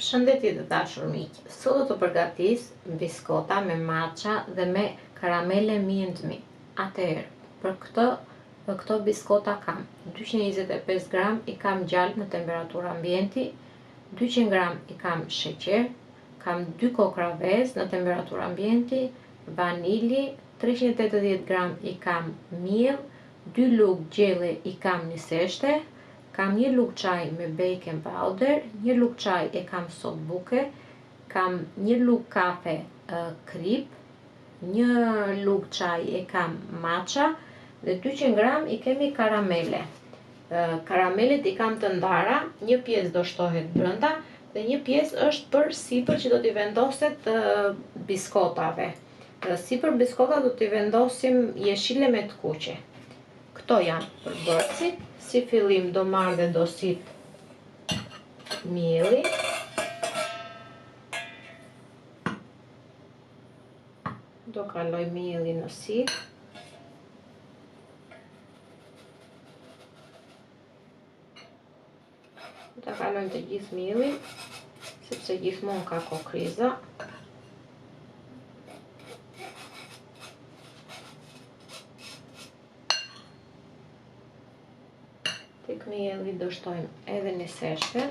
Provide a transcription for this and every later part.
Shëndetje të dashur miq, sot do të përgatis biskota me matcha dhe me karamele mjendmi. Atëherë, për këto biskota kam 225 gram i kam gjalp në temperaturë ambienti, 200 gram i kam sheqer, kam 2 kokra vezë në temperaturë ambienti, vanili, 380 gram i kam miell, 2 lugë gjelle i kam niseshte, kam 1 lugë çaj me baking powder, 1 lugë çaj e kam sot buke, kam 1 lugë kafe krip, 1 lugë çaj e kam matcha dhe 200 gram i kemi karamele. Karamelet i kam të ndara, një pjesë do shtohet brenda dhe një pjesë është për sipër që do t'i vendoset biskotave. Sipër biskota do t'i vendosim jeshile me të kuqe. Këto janë përbërësit. Si fillim do marrë dhe do sit mielli. Do kaloj mielli në sit. Do kalojmë të gjithë mielli, sepse gjithmonë ka kokriza. Tek mielli do shtojmë edhe niseshten.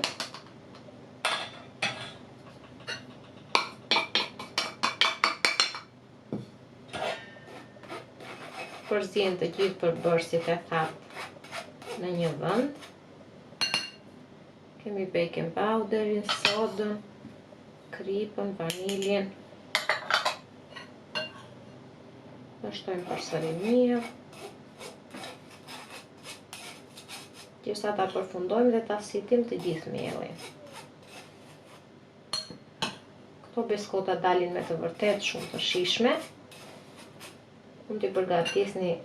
Përzihen të gjithë përbërësit e thatë në një vend. Kemi baking powderin, sodën, kripën, vaniljen. Do shtojmë përsëri mirë. Gjithsa ta përfundojmë dhe ta sitim të gjithë miellin. Këto biskota dalin me të vërtet shumë të shijshme. Mund t'i përgatisni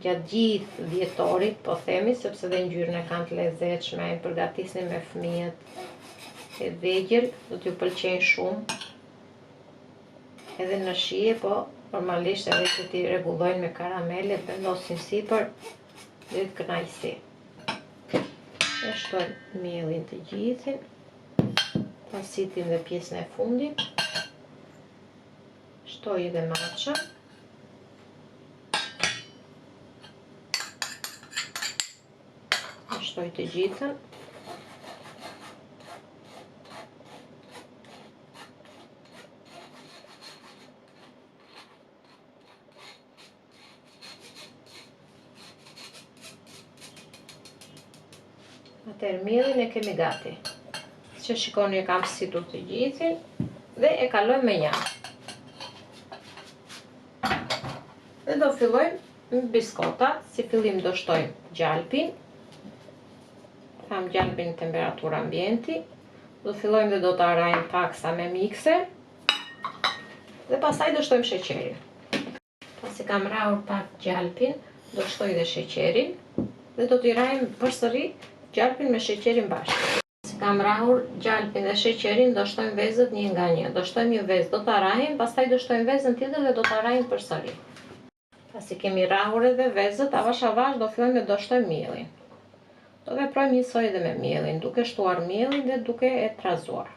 gjatë gjithë vjetorit, po themi, sepse dhe ngjyrën e kanë të lezetshme, i përgatisni me fëmijët e vegjël, do t'ju pëlqejnë shumë. Edhe në shije, po normalisht edhe që t'i rregullojnë me karamele, vendosin sipër dhe të kënaqësi. E shtojmë miellin të gjithin, ta sitim dhe pjesën e fundit, shtoj edhe matcha, e shtoj të gjithën, atëherë miellin e kemi gati. Që shikoni e kam situr të gjithin dhe e kaloj me njarë. Dhe do fillojmë me biskotat. Si fillim do shtojmë gjalpin. Tham gjalpin në temperaturë ambienti. Do fillojmë dhe do të arajmë paksa me mikser. Dhe pastaj do shtojmë sheqerin. Pasi kam rrahur pak gjalpin, do shtoj dhe sheqerin dhe do t'i rajmë përsëri gjalpin me sheqerin bashkë. Si kam rrahur gjalpin dhe sheqerin, do shtojmë vezët një nga një. Do shtojmë një vezë, do ta rrahim, pastaj do shtojmë vezën tjetër dhe do ta rrahim përsëri. Pasi kemi rrahur edhe vezët, avash avash do fillojmë dhe do shtojmë miellin. Do veprojmë njësoj edhe me miellin, duke shtuar miellin dhe duke e trazuar.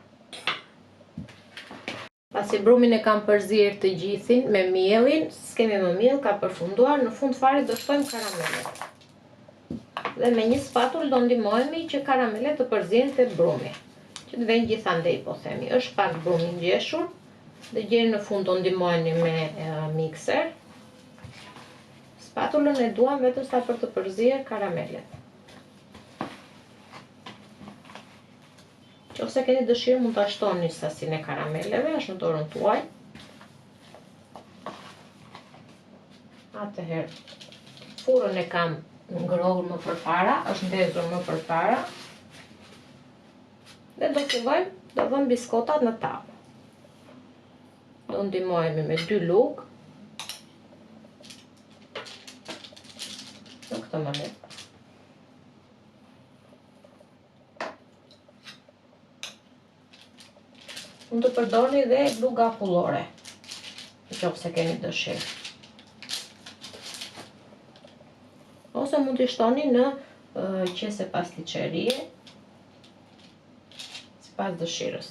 Pasi brumin e kam përzier të gjithin me miellin, s'kemi më miell, ka përfunduar, në fund fare do shtojmë karamelet. Dhe me një spatull do ndihmohemi që karamelet të përzihen te brumi, që të vënë gjithandej, po themi. Është pak brum i ngjeshur, dhe deri në fund do ndihmoheni me mikser. Spatullën e duam vetëm sa për të përzier karamelet. Nëse keni dëshirë mund ta shtoni sasinë e karameleve, është në dorën tuaj. Atëherë, furrën e kam ngrohur më përpara, është ndezur më përpara. Dhe do fillojmë, do vëmë biskotat në tavë. Do ndihmohemi me 2 lugë. Në këtë mënyrë. Mund të përdorni dhe luga akullore, nëse keni dëshirë. Ose mund t'i shtoni në qese pasticcerie, sipas dëshirës.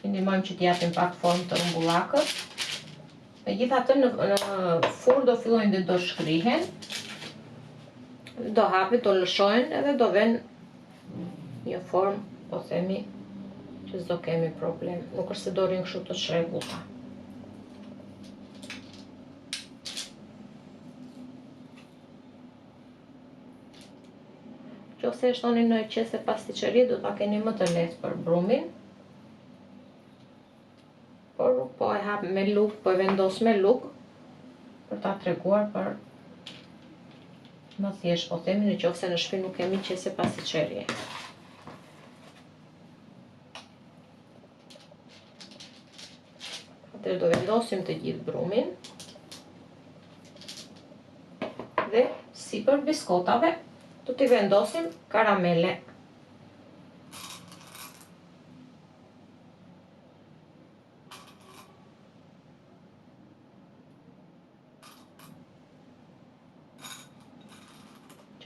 I ndihmojmë që t'japin pak formë të rrumbullakës. Megjithatë në furrë do fillojnë dhe do shkrihen, do hapet, do lëshohen edhe do vënë një formë, po themi, që s'do kemi problem. Nuk është se do rinë kështu të çrregullta. Nëse e shtoni në qese pasticcerie, do ta keni më të lehtë për brumin. Por po e hap me lugë, po e vendos me lugë për ta treguar për më thjesht, po themi, nëse në shtëpi nuk kemi qese pasticcerie. Atëherë do vendosim të gjithë brumin dhe sipër biskotave do t'i vendosim karamele.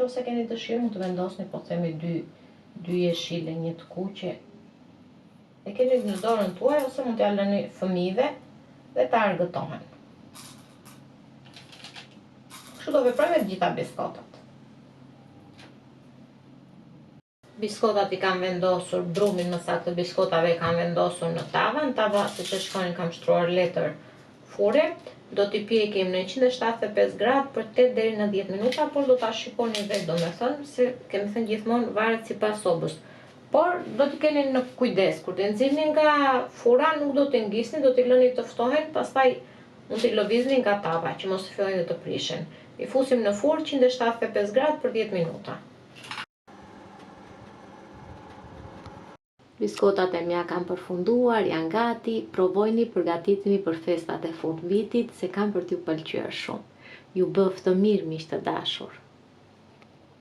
Nëse keni dëshirë, mund të vendosni, po themi, dy jeshile, një të kuqe. E keni në dorën tuaj ose mund t'ja lëni fëmijëve dhe ta argëtohen. Kështu do veprojmë me të gjitha biskotat. Biskotat i kam vendosur, brumin më saktë të biskotave i kam vendosur në tava. Në tava, siç e shikoni, kam shtruar letër fure. Do t'i pjekim në 175 gradë për 8 deri në 10 minuta, por do ta shikoni vetë, domethënë se kemi thënë gjithmonë varet sipas sobës. Por do t'i keni në kujdes, kur t'i nxirrni nga fura nuk do t'i ngisni, do t'i lëni të ftohen, pastaj mund t'i lëvizni nga tava që mos të fillojnë të prishen. I fusim në furrë 175 gradë për 10 minuta. Biskotat e mia kanë përfunduar, janë gati, provojni, përgatiteni për festat e fundvitit se kanë për t'ju pëlqyer shumë. Ju bëftë mirë, miq të dashur.